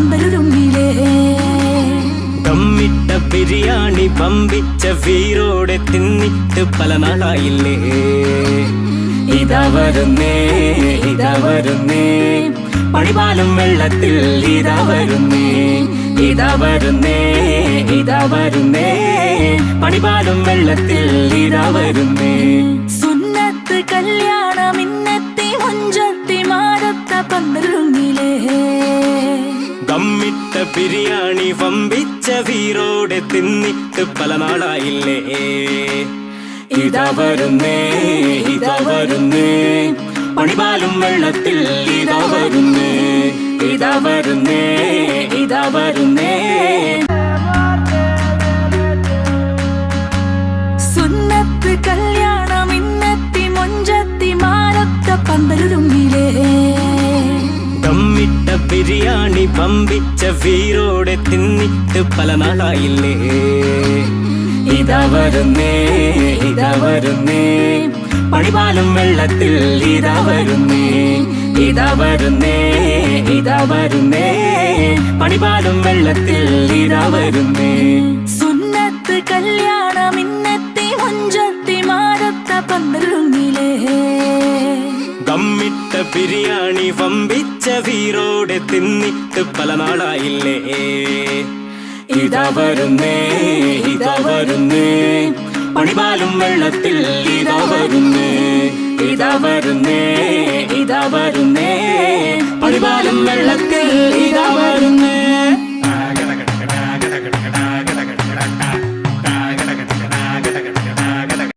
പന്തലുരുങ്ങിലേ ദമ്മിട്ട ബിരിയാണി പമ്പിച്ച വീരോടെ തിന്നിട്ട് പല നാളായില്ലേ. ഇതാ വരുന്നേ ഇതാ വരുന്നേ പണിപാലും വെള്ളത്തിൽ ഇതാ വരുന്നേ. ഇതാ വരുന്നേ ഇതാ വരുന്നേ പണിപാലും വെള്ളത്തിൽ ഇതാ വരുന്നേ. സുന്നത്ത് കല്യാണം ഇന്നത്തെ മുഞ്ചത്തി മാറത്ത പന്തലുരുങ്ങിലേ ദമ്മിട്ട ബിരിയാണി വമ്പിച്ച വീരോടെ തിന്നിട്ട് പല നാളായില്ലേ. ഇതാ വരുന്നേ ഇതാ വരുന്നേ പണിപാലും വെള്ളത്തിൽ ഇതാ വരുന്നേ. ഇതാ വരുന്നേ ഇതാ വരുന്നേ. സുന്നത്ത് കല്യാണം ഇന്നത്തെ മുഞ്ചത്തി മാറത്ത പന്തലുരുങ്ങിലേ ദമ്മിട്ട ബിരിയാണി പമ്പിച്ച വീരോടെ തിന്നിട്ട് പല നാളായില്ലേ. ഇതാ വരുന്നേ ഇതാ വരുന്നേ പണിപാലും വെള്ളത്തിൽ ഇതാ വരുന്നേ. ഇതാ വരുന്നേ ഇതാ വരുന്നേ പണിപാലും വെള്ളത്തിൽ ഇതാ വരുന്നേ. സുന്നത്ത് കല്യാണം ഇന്നത്തെ മുഞ്ചത്തി മാറത്ത പന്തലുരുങ്ങിലേ ദമ്മിട്ട ബിരിയാണി വമ്പിച്ച വീരോടെ തിന്നിട്ട് പല നാളായില്ലേ. ഇതാ വരുന്നേ ഇതാ വരുന്നേ പണിപാലും വെള്ളത്തിൽ ഇതാ വരുന്നേ. ഇതാ വരുന്നേ ഇതാ വരുന്നേ പണിപാലും വെള്ളത്തിൽ ഇതാ വരുന്നേ.